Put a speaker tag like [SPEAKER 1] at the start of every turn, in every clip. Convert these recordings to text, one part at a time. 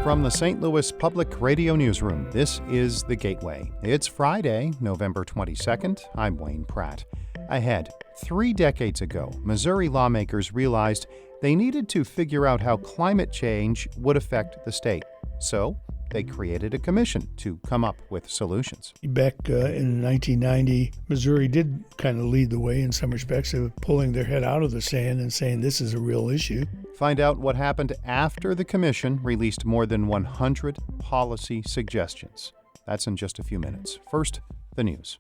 [SPEAKER 1] From the St. Louis Public Radio Newsroom, this is The Gateway. It's Friday, November 22nd. I'm Wayne Pratt. Ahead, 3 decades ago, Missouri lawmakers realized they needed to figure out how climate change would affect the state. So, they created a commission to come up with solutions.
[SPEAKER 2] Back in 1990, Missouri did kind of lead the way in some respects of pulling their head out of the sand and saying this is a real issue.
[SPEAKER 1] Find out what happened after the commission released more than 100 policy suggestions. That's in just a few minutes. First, the news.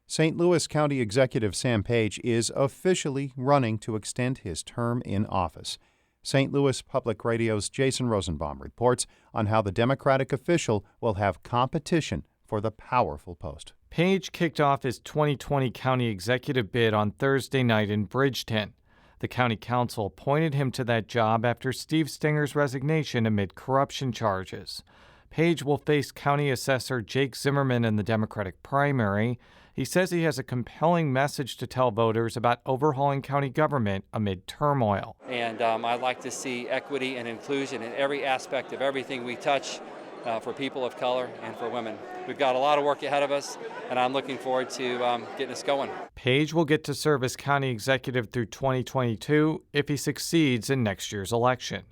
[SPEAKER 1] St. Louis County Executive Sam Page is officially running to extend his term in office. St. Louis Public Radio's Jason Rosenbaum reports on how the Democratic official will have competition for the powerful post.
[SPEAKER 3] Page kicked off his 2020 county executive bid on Thursday night in Bridgeton. The county council appointed him to that job after Steve Stinger's resignation amid corruption charges. Page will face County Assessor Jake Zimmerman in the Democratic primary. He says he has a compelling message to tell voters about overhauling county government amid turmoil.
[SPEAKER 4] And I'd like to see equity and inclusion in every aspect of everything we touch for people of color and for women. We've got a lot of work ahead of us, and I'm looking forward to getting us going.
[SPEAKER 3] Page will get to serve as county executive through 2022 if he succeeds in next year's election.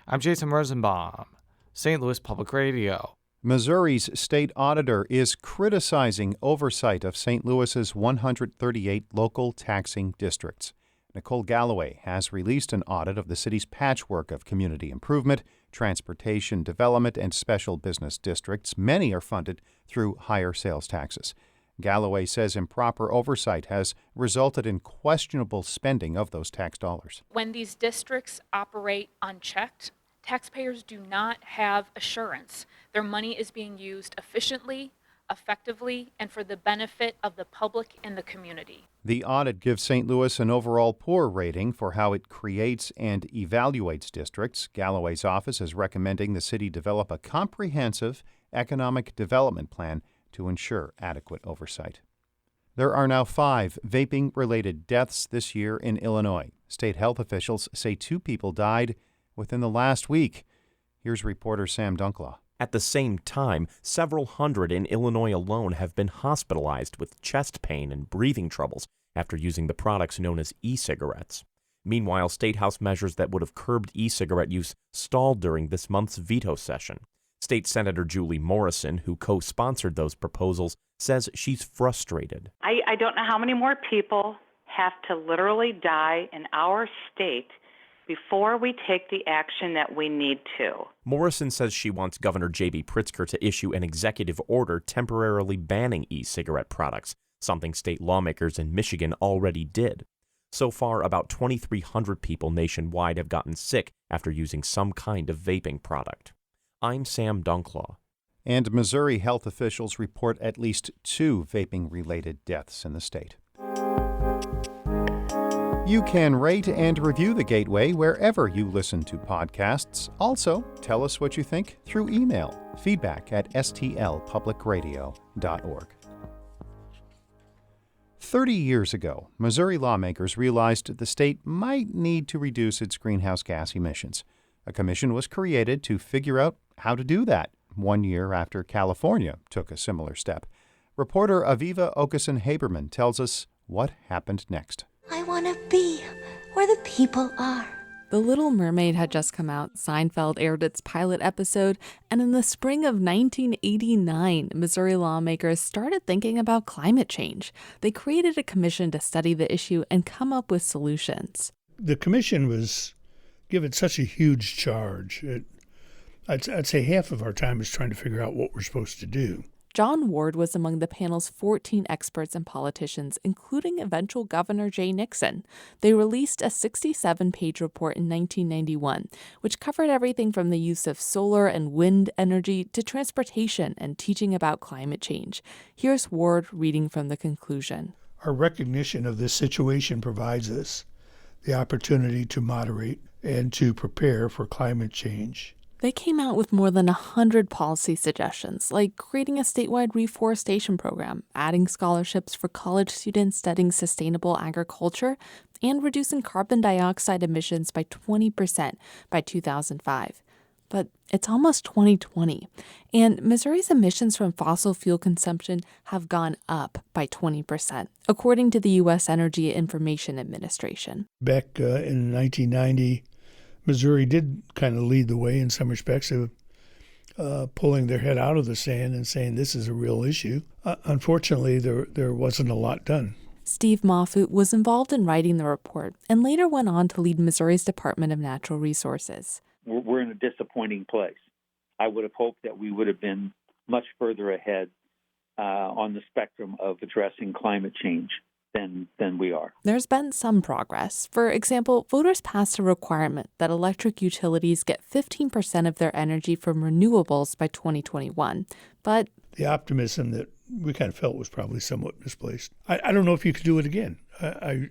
[SPEAKER 3] I'm Jason Rosenbaum, St. Louis Public Radio.
[SPEAKER 1] Missouri's state auditor is criticizing oversight of St. Louis's 138 local taxing districts. Nicole Galloway has released an audit of the city's patchwork of community improvement, transportation development, and special business districts. Many are funded through higher sales taxes. Galloway says improper oversight has resulted in questionable spending of those tax dollars.
[SPEAKER 5] When these districts operate unchecked, taxpayers do not have assurance their money is being used efficiently, effectively, and for the benefit of the public and the community.
[SPEAKER 1] The audit gives St. Louis an overall poor rating for how it creates and evaluates districts. Galloway's office is recommending the city develop a comprehensive economic development plan to ensure adequate oversight. There are now 5 vaping-related deaths this year in Illinois. State health officials say 2 people died within the last week. Here's reporter Sam Dunklaw.
[SPEAKER 6] At the same time, several hundred in Illinois alone have been hospitalized with chest pain and breathing troubles after using the products known as e-cigarettes. Meanwhile, state house measures that would have curbed e-cigarette use stalled during this month's veto session. State Senator Julie Morrison, who co-sponsored those proposals, says she's frustrated.
[SPEAKER 7] I don't know how many more people have to literally die in our state before we take the action that we need to.
[SPEAKER 6] Morrison says she wants Governor J.B. Pritzker to issue an executive order temporarily banning e-cigarette products, something state lawmakers in Michigan already did. So far, about 2,300 people nationwide have gotten sick after using some kind of vaping product. I'm Sam Dunklaw.
[SPEAKER 1] And Missouri health officials report at least 2 vaping-related deaths in the state. You can rate and review The Gateway wherever you listen to podcasts. Also, tell us what you think through email, feedback@stlpublicradio.org. 30 years ago, Missouri lawmakers realized the state might need to reduce its greenhouse gas emissions. A commission was created to figure out how to do that, 1 year after California took a similar step. Reporter Aviva Okeson-Haberman tells us what happened next.
[SPEAKER 8] I want to be where the people are.
[SPEAKER 9] The Little Mermaid had just come out, Seinfeld aired its pilot episode, and in the spring of 1989, Missouri lawmakers started thinking about climate change. They created a commission to study the issue and come up with solutions.
[SPEAKER 2] The commission was given such a huge charge. I'd say half of our time is trying to figure out what we're supposed to do.
[SPEAKER 9] John Ward was among the panel's 14 experts and politicians, including eventual Governor Jay Nixon. They released a 67-page report in 1991, which covered everything from the use of solar and wind energy to transportation and teaching about climate change. Here's Ward reading from the conclusion.
[SPEAKER 2] Our recognition of this situation provides us the opportunity to moderate and to prepare for climate change.
[SPEAKER 9] They came out with more than 100 policy suggestions, like creating a statewide reforestation program, adding scholarships for college students studying sustainable agriculture, and reducing carbon dioxide emissions by 20% by 2005. But it's almost 2020, and Missouri's emissions from fossil fuel consumption have gone up by 20%, according to the U.S. Energy Information Administration.
[SPEAKER 2] Back in 1990, Missouri did kind of lead the way in some respects of pulling their head out of the sand and saying this is a real issue. Unfortunately, there wasn't a lot done.
[SPEAKER 9] Steve Moffitt was involved in writing the report and later went on to lead Missouri's Department of Natural Resources.
[SPEAKER 10] We're in a disappointing place. I would have hoped that we would have been much further ahead on the spectrum of addressing climate change than we are.
[SPEAKER 9] There's been some progress. For example, voters passed a requirement that electric utilities get 15% of their energy from renewables by 2021. But
[SPEAKER 2] the optimism that we kind of felt was probably somewhat misplaced. I don't know if you could do it again. I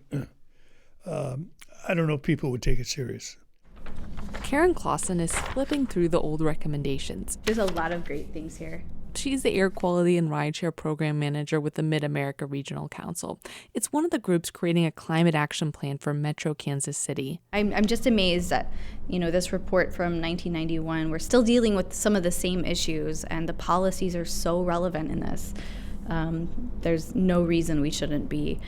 [SPEAKER 2] don't know if people would take it serious.
[SPEAKER 9] Karen Clausen is flipping through the old recommendations.
[SPEAKER 11] There's a lot of great things here.
[SPEAKER 9] She's the Air Quality and Rideshare Program Manager with the Mid-America Regional Council. It's one of the groups creating a climate action plan for Metro Kansas City.
[SPEAKER 11] I'm just amazed that, this report from 1991, we're still dealing with some of the same issues, and the policies are so relevant in this. There's no reason we shouldn't be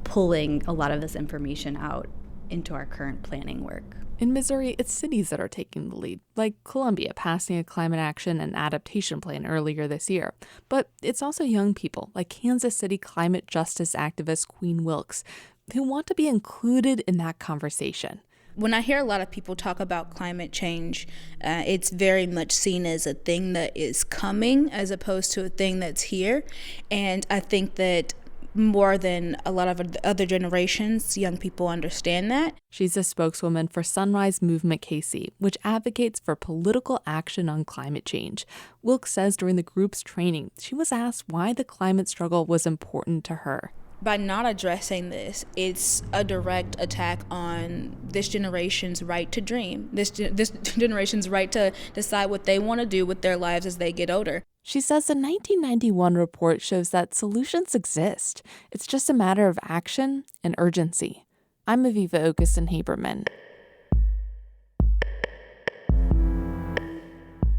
[SPEAKER 11] pulling a lot of this information out into our current planning work.
[SPEAKER 9] In Missouri, it's cities that are taking the lead, like Columbia passing a climate action and adaptation plan earlier this year. But it's also young people, like Kansas City climate justice activist Queen Wilkes, who want to be included in that conversation.
[SPEAKER 12] When I hear a lot of people talk about climate change, it's very much seen as a thing that is coming as opposed to a thing that's here. And I think that more than a lot of other generations, young people understand that.
[SPEAKER 9] She's a spokeswoman for Sunrise Movement KC, which advocates for political action on climate change. Wilkes says during the group's training, she was asked why the climate struggle was important to her.
[SPEAKER 12] By not addressing this, it's a direct attack on this generation's right to dream, this generation's right to decide what they want to do with their lives as they get older.
[SPEAKER 9] She says the 1991 report shows that solutions exist. It's just a matter of action and urgency. I'm Aviva Okeson-Haberman.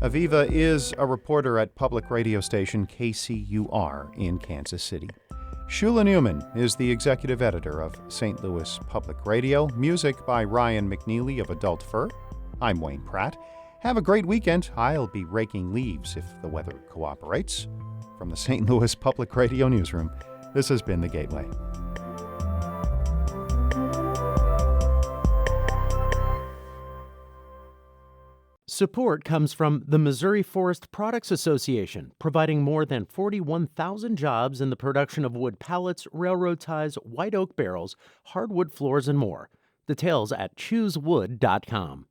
[SPEAKER 1] Aviva is a reporter at public radio station KCUR in Kansas City. Shula Newman is the executive editor of St. Louis Public Radio. Music by Ryan McNeely of Adult Fur. I'm Wayne Pratt. Have a great weekend. I'll be raking leaves if the weather cooperates. From the St. Louis Public Radio Newsroom, this has been The Gateway.
[SPEAKER 13] Support comes from the Missouri Forest Products Association, providing more than 41,000 jobs in the production of wood pallets, railroad ties, white oak barrels, hardwood floors, and more. Details at choosewood.com.